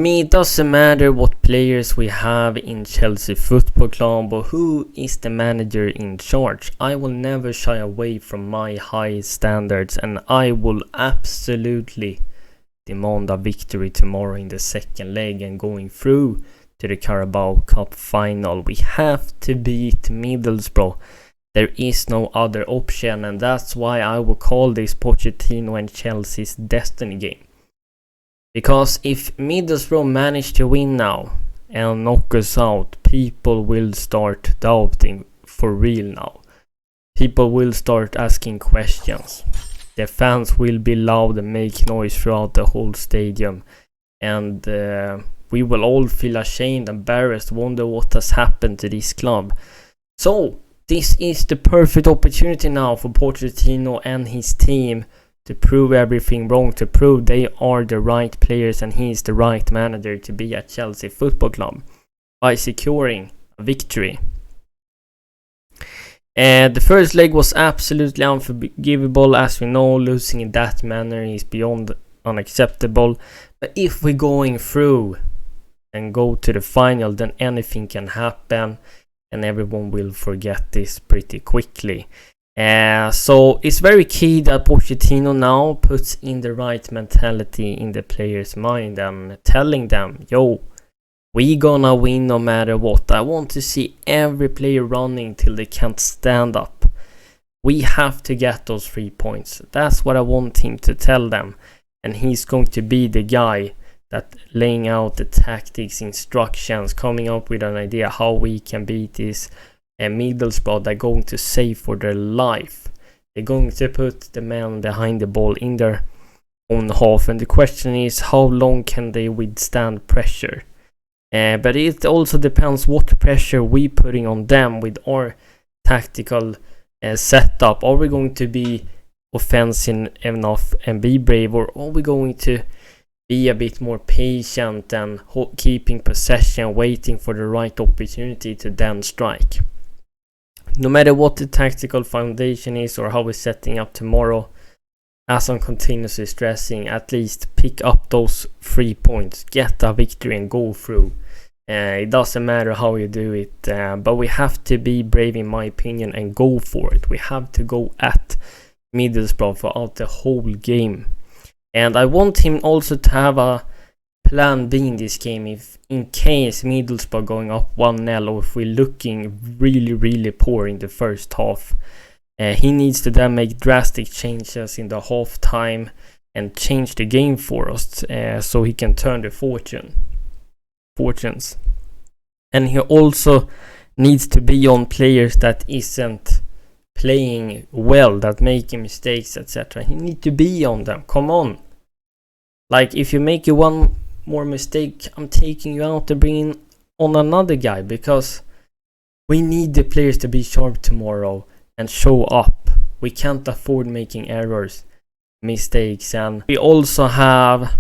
Me, it doesn't matter what players we have in Chelsea Football Club or who is the manager in charge. I will never shy away from my high standards, and I will absolutely demand a victory tomorrow in the second leg and going through to the Carabao Cup final. We have to beat Middlesbrough. There is no other option, and that's why I will call this Pochettino and Chelsea's destiny game. Because if Middlesbrough manage to win now and knock us out, people will start doubting for real now. People will start asking questions. The fans will be loud and make noise throughout the whole stadium. And we will all feel ashamed, embarrassed, wonder what has happened to this club. So, this is the perfect opportunity now for Pochettino and his team to prove everything wrong, to prove they are the right players and he is the right manager to be at Chelsea Football Club by securing a victory. The first leg was absolutely unforgivable. As we know, losing in that manner is beyond unacceptable. But if we're going through and go to the final, then anything can happen and everyone will forget this pretty quickly. So it's very key that Pochettino now puts in the right mentality in the players' mind and telling them, yo, we gonna win no matter what. I want to see every player running till they can't stand up. We have to get those 3 points. That's what I want him to tell them. And he's going to be the guy that laying out the tactics, instructions, coming up with an idea how we can beat this Middlesbrough. They're going to save for their life. They're going to put the man behind the ball in their own half, and the question is how long can they withstand pressure. But it also depends what pressure we putting on them with our tactical setup. Are we going to be offensive enough and be brave, or are we going to be a bit more patient and keeping possession, waiting for the right opportunity to then strike? No matter what the tactical foundation is or how we're setting up tomorrow, as I'm continuously stressing, at least pick up those 3 points, get a victory and go through. It doesn't matter how you do it, but we have to be brave in my opinion and go for it. We have to go at Middlesbrough throughout the whole game. And I want him also to have a plan B in this game if in case Middlesbrough going up 1-0 or if we're looking really poor in the first half. He needs to then make drastic changes in the half time and change the game for us so he can turn the fortunes. And he also needs to be on players that isn't playing well, that making mistakes, etc. He need to be on them. Come on. Like, if you make one more mistake, I'm taking you out and bringing on another guy, because we need the players to be sharp tomorrow and show up. We can't afford making errors, mistakes. And we also have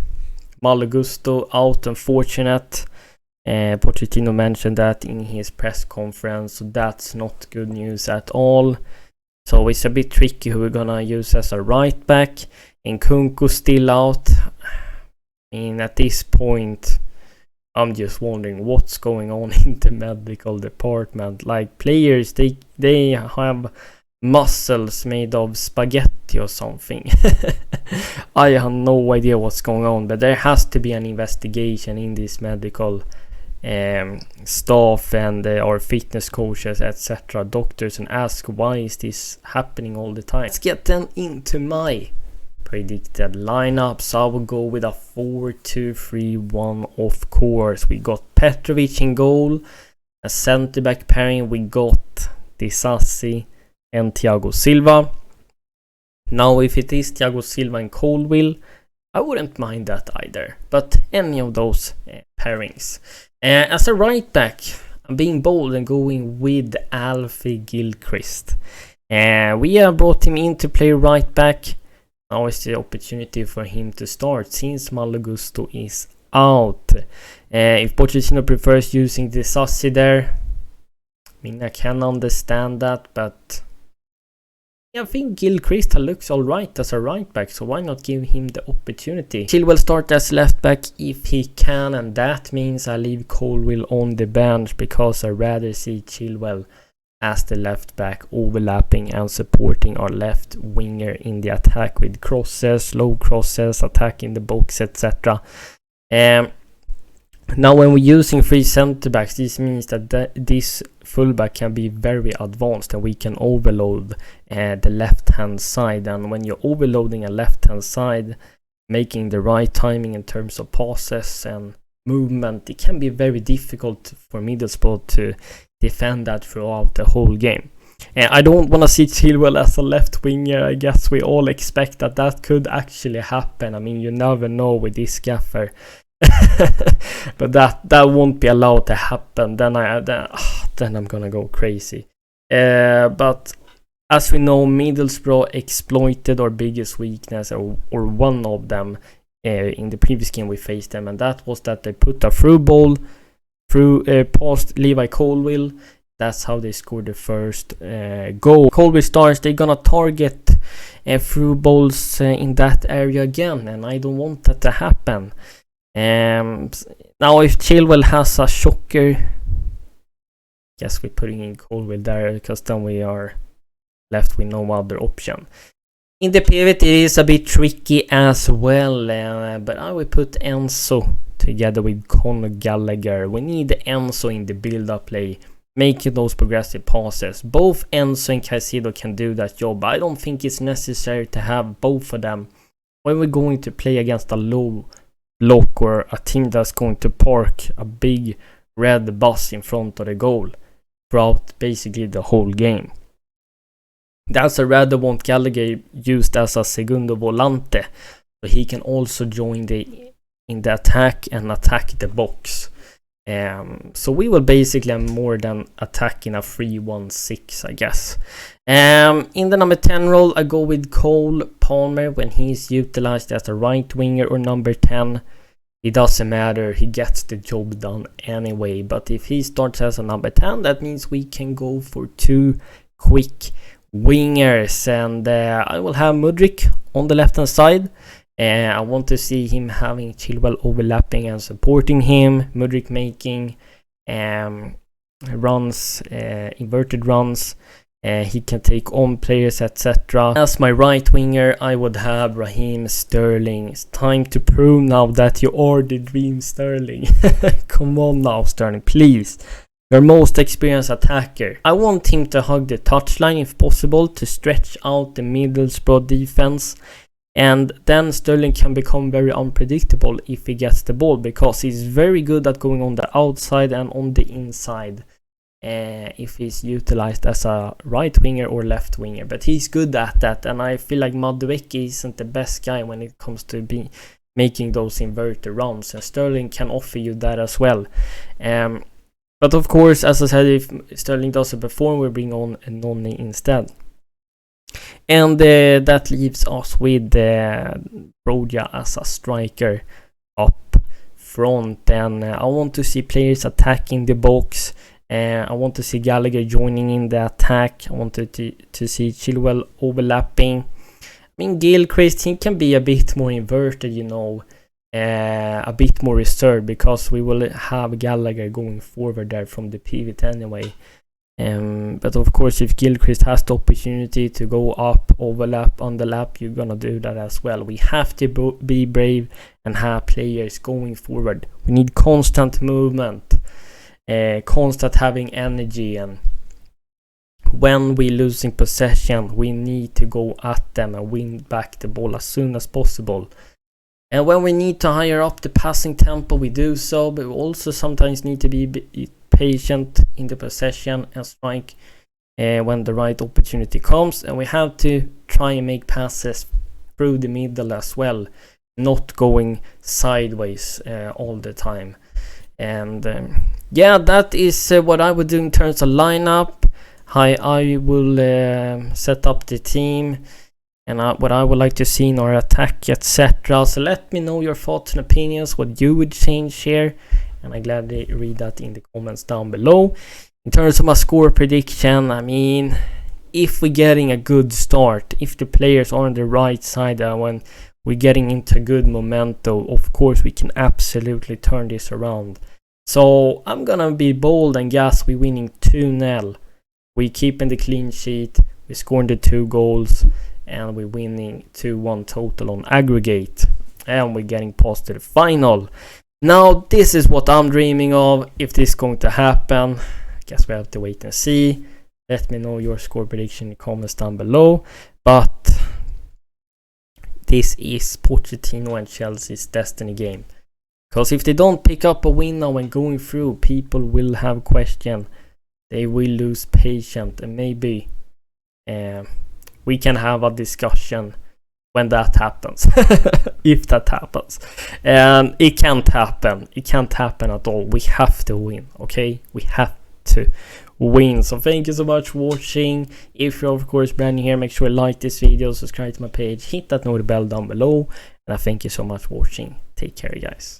Malo Gusto out, unfortunate. Pochettino mentioned that in his press conference, so that's not good news at all. So it's a bit tricky who we're gonna use as a right back. And Kunku still out. I mean, at this point, I'm just wondering what's going on in the medical department. Like, players, they have muscles made of spaghetti or something. I have no idea what's going on, but there has to be an investigation in this medical staff and our fitness coaches, etc., doctors, and ask why is this happening all the time. Let's get then into my predicted lineup. So I will go with a 4-2-3-1. Of course, we got Petrovic in goal. A centre back pairing, we got Disasi and Thiago Silva. Now, if it is Thiago Silva and Colwill, I wouldn't mind that either, but any of those pairings. As a right back, I'm being bold and going with Alfie Gilchrist. We have brought him in to play right back. Now is the opportunity for him to start since Malo Gusto is out. If Pochettino prefers using the Sassi there, I mean, I can understand that, but I think Gilchrist looks alright as a right back, so why not give him the opportunity? Chilwell start as left back if he can, and that means I leave Colwill on the bench because I'd rather see Chilwell as the left back, overlapping and supporting our left winger in the attack with crosses, low crosses, attack in the box, etc. Now when we're using 3 centre backs, this means that this fullback can be very advanced and we can overload the left hand side. And when you're overloading a left hand side, making the right timing in terms of passes and movement, it can be very difficult for Middlesbrough to defend that throughout the whole game. I don't want to see Chilwell as a left winger. I guess we all expect that could actually happen. I mean, you never know with this gaffer. But that won't be allowed to happen. Then I'm gonna go crazy. But as we know, Middlesbrough exploited our biggest weakness, or one of them, in the previous game we faced them, and that was that they put a through ball past Levi Colwill. That's how they scored the first goal. Colwill starts, they're gonna target through balls in that area again, and I don't want that to happen. Now if Chilwell has a shocker, guess we're putting in Colwill there, because then we are left with no other option. In the pivot it is a bit tricky as well, but I will put Enzo together with Conor Gallagher. We need Enzo in the build-up play, making those progressive passes. Both Enzo and Caicedo can do that job. I don't think it's necessary to have both of them when we're going to play against a low block or a team that's going to park a big red bus in front of the goal throughout basically the whole game. That's a rather want Gallagher used as a segundo volante, so he can also join in the attack and attack the box. So we will basically more than attack in a 3-1-6, I guess. In the number 10 role, I go with Cole Palmer when he's utilized as a right winger or number 10. It doesn't matter, he gets the job done anyway. But if he starts as a number 10, that means we can go for 2 quick wingers. And I will have Mudryk on the left hand side. I want to see him having Chilwell overlapping and supporting him. Mudryk making runs, inverted runs. He can take on players, etc. As my right winger, I would have Raheem Sterling. It's time to prove now that you are the dream, Sterling. Come on now, Sterling, please. Your most experienced attacker. I want him to hug the touchline if possible, to stretch out the Middlesbrough defense. And then Sterling can become very unpredictable if he gets the ball, because he's very good at going on the outside and on the inside. If he's utilized as a right winger or left winger, but he's good at that, and I feel like Madueke isn't the best guy when it comes to making those inverted runs, and Sterling can offer you that as well. But of course, as I said, if Sterling doesn't perform, we bring on a Noni instead. And that leaves us with Broja as a striker up front, and I want to see players attacking the box. I want to see Gallagher joining in the attack. I want to see Chilwell overlapping. I mean, Gilchrist, he can be a bit more inverted, you know, a bit more reserved, because we will have Gallagher going forward there from the pivot anyway. But of course, if Gilchrist has the opportunity to go up, overlap, underlap, you're gonna do that as well. We have to be brave and have players going forward. We need constant movement. Constant having energy, and when we're losing possession, we need to go at them and win back the ball as soon as possible. And when we need to higher up the passing tempo, we do so, but we also sometimes need to be patient in the possession and strike when the right opportunity comes. And we have to try and make passes through the middle as well, not going sideways all the time. And yeah, that is what I would do in terms of lineup. I will set up the team and what I would like to see in our attack, etc. So let me know your thoughts and opinions, what you would change here, and I gladly read that in the comments down below. In terms of my score prediction, I mean, if we're getting a good start, if the players are on the right side, and when we're getting into good momentum, of course we can absolutely turn this around. So I'm gonna be bold and guess we're winning 2-0. We keeping the clean sheet, we scoring the 2 goals, and we're winning 2-1 total on aggregate, and we're getting past to the final. Now this is what I'm dreaming of. If this is going to happen, I guess we have to wait and see. Let me know your score prediction in the comments down below. But this is Pochettino and Chelsea's destiny game. Because if they don't pick up a win now when going through, people will have question. They will lose patience, and maybe we can have a discussion when that happens. If that happens. And it can't happen. It can't happen at all. We have to win, okay? We have to win. So thank you so much for watching. If you're of course brand new here, make sure to like this video, subscribe to my page, hit that notification bell down below, and I thank you so much for watching. Take care, guys.